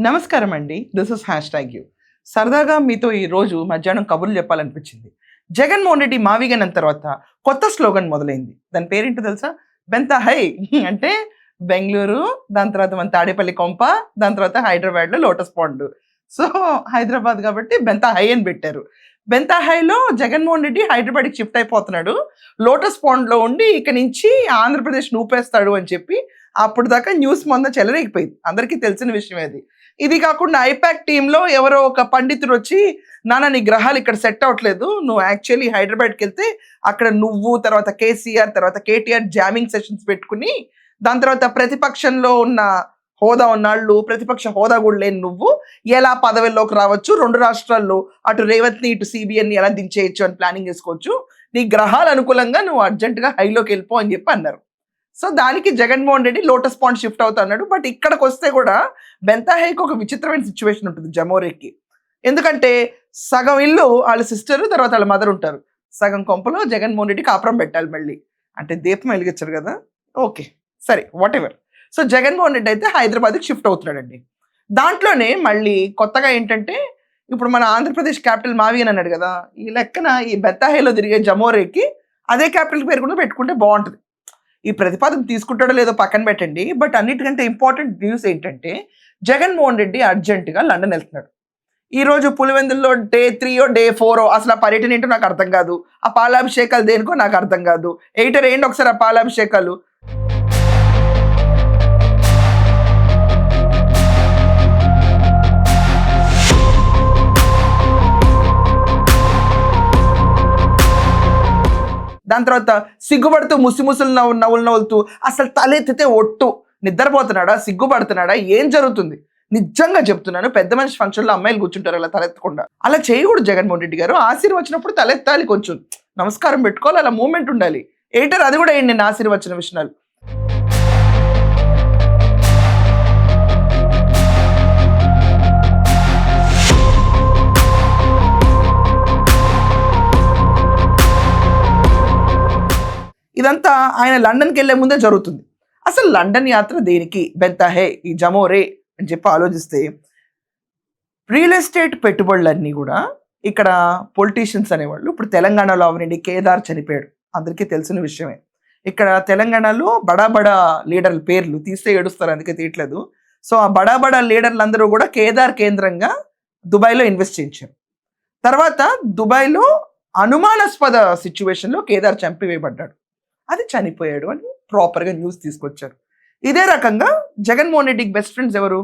నమస్కారం అండి. This is hash tag you. సరదాగా మీతో ఈరోజు మధ్యాహ్నం కబుర్లు చెప్పాలనిపించింది. జగన్మోహన్ రెడ్డి మావిగన్ తర్వాత కొత్త స్లోగన్ మొదలైంది. దాని పేరేంటో తెలుసా? బెంతా హై అంటే బెంగళూరు, దాని తర్వాత మన తాడేపల్లి కొంప, దాని తర్వాత హైదరాబాద్లో లోటస్ పాండ్. సో హైదరాబాద్ కాబట్టి బెంతా హై అని పెట్టారు. బెంతా హైలో జగన్మోహన్ రెడ్డి హైదరాబాద్కి షిఫ్ట్ అయిపోతున్నాడు. లోటస్ పాండ్లో ఉండి ఇక నుంచి ఆంధ్రప్రదేశ్ ఊపేస్తాడు అని చెప్పి అప్పుడు దాకా న్యూస్ మొన్న చెలరేగిపోయింది. అందరికీ తెలిసిన విషయం అది. ఇది కాకుండా ఐపాక్ టీంలో ఎవరో ఒక పండితుడు వచ్చి, నాన్న నీ గ్రహాలు ఇక్కడ సెట్ అవ్వట్లేదు, నువ్వు యాక్చువల్లీ హైదరాబాద్కి వెళ్తే అక్కడ నువ్వు తర్వాత కేసీఆర్ తర్వాత కేటీఆర్ జామింగ్ సెషన్స్ పెట్టుకుని, దాని తర్వాత ప్రతిపక్షంలో ఉన్న హోదా ఉన్నాళ్ళు, ప్రతిపక్ష హోదా కూడా లేని నువ్వు ఎలా పదవిలోకి రావచ్చు, రెండు రాష్ట్రాల్లో అటు రేవంత్ని ఇటు సిబిఎన్ని ఎలా దించేయచ్చు అని ప్లానింగ్ చేసుకోవచ్చు, నీ గ్రహాలు అనుకూలంగా నువ్వు అర్జెంటుగా హైలోకి వెళ్ళిపో అని చెప్పి అన్నారు. సో దానికి Jaganmohan Reddy Lotus Pond shift అవుతున్నాడు. బట్ ఇక్కడికి వస్తే కూడా బెంతా హైకి ఒక విచిత్రమైన సిచ్యువేషన్ ఉంటుంది జమోరేకి. ఎందుకంటే సగం ఇల్లు వాళ్ళ సిస్టర్ తర్వాత వాళ్ళ మదర్ ఉంటారు, సగం కొంపలో జగన్మోహన్ రెడ్డి కాపురం పెట్టాలి మళ్ళీ. అంటే దీపం వెలిగించారు కదా, ఓకే సరే what ever. So Jaganmohan Reddy అయితే హైదరాబాద్కి షిఫ్ట్ అవుతున్నాడండి. దాంట్లోనే మళ్ళీ కొత్తగా ఏంటంటే, ఇప్పుడు మన ఆంధ్రప్రదేశ్ క్యాపిటల్ మావిగన్ అన్నాడు కదా, ఈ లెక్కన ఈ బెంతా హైలో తిరిగే జమోరేకి అదే క్యాపిటల్ పేరు కూడా పెట్టుకుంటే బాగుంటుంది. ఈ ప్రతిపాదన తీసుకుంటాడో లేదో పక్కన పెట్టండి. బట్ అన్నిటికంటే ఇంపార్టెంట్ న్యూస్ ఏంటంటే, జగన్మోహన్ రెడ్డి అర్జెంటుగా లండన్ వెళ్తున్నాడు. ఈరోజు పులివెందుల్లో డే 3 డే 4 అసలు ఆ పర్యటన ఏంటో నాకు అర్థం కాదు. ఆ పాలాభిషేకాలు దేనికో నాకు అర్థం కాదు. ఎయిటర్ ఏంటి ఒకసారి ఆ పాలాభిషేకాలు. దాని తర్వాత సిగ్గుపడుతూ ముసిముసులు నవ్వులు నవ్వులుతూ అసలు తలెత్తితే ఒట్టు. నిద్రపోతున్నాడా, సిగ్గుపడుతున్నాడా, ఏం జరుగుతుంది? నిజంగా చెప్తున్నాను, పెద్ద మనిషి ఫంక్షన్లో అమ్మాయిలు కూర్చుంటారు అలా తలెత్తకుండా. అలా చేయకూడదు జగన్మోహన్ రెడ్డి గారు. ఆశీర్వచనప్పుడు తలెత్తాలి, కొంచెం నమస్కారం పెట్టుకోవాలి, అలా మూమెంట్ ఉండాలి. ఎయిటర్ అది కూడా ఏంటి నేను ఆశీర్వచన విషయాలు. ఇదంతా ఆయన లండన్కి వెళ్లే ముందే జరుగుతుంది. అసలు లండన్ యాత్ర దేనికి, బెంతా హై ఈ జమోరే అని చెప్పి ఆలోచిస్తే, రియల్ ఎస్టేట్ పెట్టుబడులన్నీ కూడా ఇక్కడ పొలిటీషియన్స్ అనేవాళ్ళు, ఇప్పుడు తెలంగాణలో అవనండి కేదార్ చనిపోయాడు, అందరికీ తెలిసిన విషయమే. ఇక్కడ తెలంగాణలో బడా బడా లీడర్ల పేర్లు తీస్తే ఏడుస్తారు, అందుకే తీయట్లేదు. సో ఆ బడా బడా లీడర్లు అందరూ కూడా కేదార్ కేంద్రంగా దుబాయ్లో ఇన్వెస్ట్ చేయించారు. తర్వాత దుబాయ్లో అనుమానాస్పద సిచ్యువేషన్లో కేదార్ చంపివేయబడ్డాడు, అది చనిపోయాడు అని ప్రాపర్గా న్యూస్ తీసుకొచ్చారు. ఇదే రకంగా జగన్మోహన్ రెడ్డికి బెస్ట్ ఫ్రెండ్స్ ఎవరు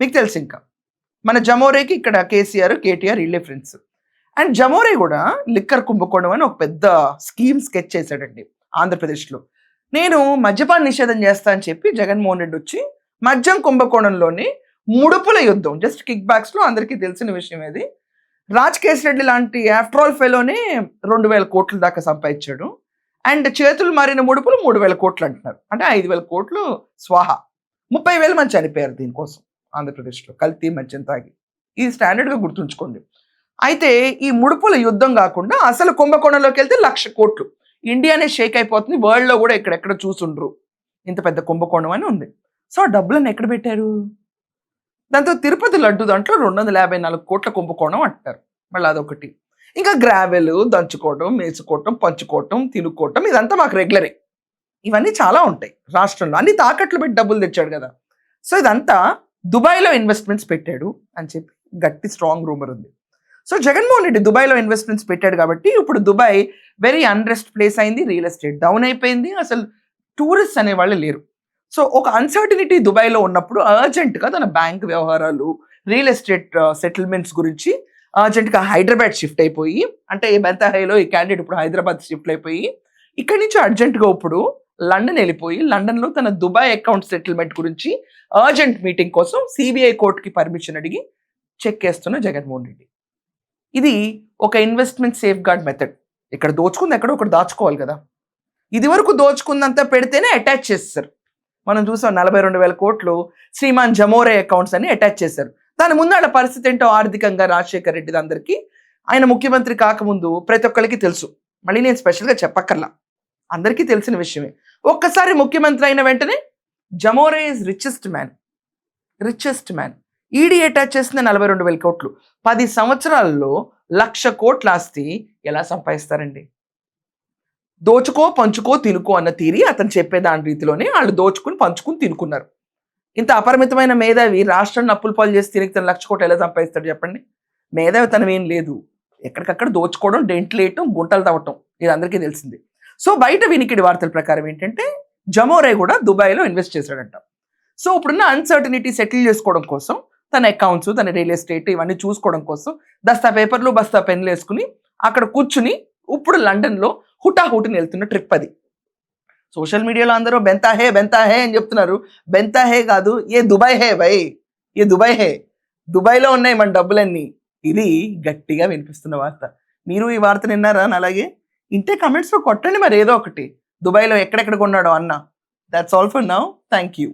మీకు తెలుసు, ఇంకా మన జమోరేకి ఇక్కడ కేసీఆర్ కేటీఆర్ వీళ్ళే ఫ్రెండ్స్. అండ్ జమోరే కూడా లిక్కర్ కుంభకోణం అని ఒక పెద్ద స్కీమ్ స్కెచ్ చేశాడండి ఆంధ్రప్రదేశ్లో. నేను మద్యపాన నిషేధం చేస్తా అని చెప్పి జగన్మోహన్ రెడ్డి వచ్చి మద్యం కుంభకోణంలోని ముడుపుల యుద్ధం, జస్ట్ కిక్ బ్యాక్స్లో అందరికీ తెలిసిన విషయం ఇది. రాజ్ రెడ్డి లాంటి ఆఫ్టర్ ఆల్ ఫెలోనే 2,000 కోట్ల దాకా సంపాదించాడు. అండ్ చేతులు మారిన ముడుపులు 3,000 కోట్లు అంటున్నారు, అంటే 5,000 కోట్లు స్వాహా. 30,000 మంది చనిపోయారు దీనికోసం ఆంధ్రప్రదేశ్లో కల్తీ మద్యం తాగి. ఇది స్టాండర్డ్గా గుర్తుంచుకోండి. అయితే ఈ ముడుపుల యుద్ధం కాకుండా అసలు కుంభకోణంలోకి వెళ్తే 1,00,000 కోట్లు. ఇండియానే షేక్ అయిపోతుంది, వరల్డ్లో కూడా ఎక్కడెక్కడ చూసుండ్రు ఇంత పెద్ద కుంభకోణం అని ఉంది. సో ఆ డబ్బులను ఎక్కడ పెట్టారు? దాంతో తిరుపతి లడ్డు దాంట్లో 254 కోట్ల కుంభకోణం అంటారు, మళ్ళీ అదొకటి. ఇంకా గ్రావెల్ దంచుకోవటం, మేసుకోవటం, పంచుకోవటం, తినుకోవటం, ఇదంతా మాకు రెగ్యులరే. ఇవన్నీ చాలా ఉంటాయి రాష్ట్రంలో, అన్ని తాకట్లు పెట్టి డబ్బులు తెచ్చాడు కదా. సో ఇదంతా దుబాయ్లో ఇన్వెస్ట్మెంట్స్ పెట్టాడు అని చెప్పి గట్టి స్ట్రాంగ్ రూమర్ ఉంది. సో జగన్మోహన్ రెడ్డి దుబాయ్లో ఇన్వెస్ట్మెంట్స్ పెట్టాడు కాబట్టి ఇప్పుడు దుబాయ్ వెరీ అన్రెస్ట్ ప్లేస్ అయింది, రియల్ ఎస్టేట్ డౌన్ అయిపోయింది, అసలు టూరిస్ట్ అనేవాళ్ళు లేరు. సో ఒక అన్సర్టినిటీ దుబాయ్లో ఉన్నప్పుడు అర్జెంటుగా తన బ్యాంక్ వ్యవహారాలు, రియల్ ఎస్టేట్ సెటిల్మెంట్స్ గురించి అర్జెంట్గా హైదరాబాద్ షిఫ్ట్ అయిపోయి, అంటే బెంతా హైలో ఈ క్యాండిడేట్ ఇప్పుడు హైదరాబాద్ షిఫ్ట్ అయిపోయి ఇక్కడి నుంచి అర్జెంటుగా ఇప్పుడు లండన్ వెళ్ళిపోయి, లండన్లో తన దుబాయ్ అకౌంట్ సెటిల్మెంట్ గురించి అర్జెంట్ మీటింగ్ కోసం సిబిఐ కోర్టుకి పర్మిషన్ అడిగి చెక్ వేస్తున్న జగన్మోహన్ రెడ్డి. ఇది ఒక ఇన్వెస్ట్మెంట్ సేఫ్ గార్డ్ మెథడ్. ఇక్కడ దోచుకుంది ఎక్కడో ఒకటి దాచుకోవాలి కదా. ఇది వరకు దోచుకుందంతా పెడితేనే అటాచ్ చేస్తారు. మనం చూసాం 42,000 కోట్లు శ్రీమాన్ జమోరే అకౌంట్స్ అని అటాచ్ చేశారు. దాని ముందు వాళ్ళ పరిస్థితి ఏంటో ఆర్థికంగా రాజశేఖర్ రెడ్డి అందరికీ, ఆయన ముఖ్యమంత్రి కాకముందు ప్రతి ఒక్కరికి తెలుసు, మళ్ళీ నేను స్పెషల్గా చెప్పక్కర్లా, అందరికీ తెలిసిన విషయమే. ఒక్కసారి ముఖ్యమంత్రి అయిన వెంటనే జమోరే is richest man. ED attach చేసిన 42,000 కోట్లు. 10 సంవత్సరాల్లో 1,00,000 కోట్ల ఆస్తి ఎలా సంపాదిస్తారండి? దోచుకో, పంచుకో, తినుకో అన్న తీరి అతను చెప్పే దాని రీతిలోనే వాళ్ళు దోచుకుని, పంచుకుని తినుకున్నారు. ఇంత అపరిమితమైన మేధావి రాష్ట్రాన్ని అప్పుల పాలు చేసి తిరిగి తన 1,00,000 కోట్లు ఎలా సంపాదిస్తాడు చెప్పండి? మేధావితనం ఏం లేదు. ఎక్కడికక్కడ దోచుకోవడం, డెంట్లేయటం, గుంటలు తవ్వటం ఇది అందరికీ తెలిసింది. సో బయట వినికిడి వార్తల ప్రకారం ఏంటంటే జమోరే కూడా దుబాయ్‌లో ఇన్వెస్ట్ చేశాడంట. సో ఇప్పుడున్న అన్‌సర్టనిటీ సెటిల్ చేసుకోవడం కోసం తన అకౌంట్స్, తన రియల్ ఎస్టేట్ ఇవన్నీ చూసుకోవడం కోసం దస్తా పేపర్లు, బస్తా పెన్నులు వేసుకుని అక్కడ కూర్చుని ఇప్పుడు లండన్‌లో హుటాహుటిన వెళ్తున్న ట్రిప్ అది. సోషల్ మీడియాలో అందరూ బెంతా హే అని చెప్తున్నారు. బెంతా హే కాదు, ఏ దుబాయ్ హే భయ్, ఏ దుబాయ్ హే. దుబాయ్‌లో ఉన్నాయి మన డబ్బులన్నీ. ఇది గట్టిగా వినిపిస్తున్న వార్త. మీరు ఈ వార్త విన్నారా? అలాగే ఇంటే కమెంట్స్‌లో కొట్టండి మరి ఏదో ఒకటి. దుబాయ్‌లో ఎక్కడెక్కడ కొన్నాడో అన్న. That's all for now. Thank you.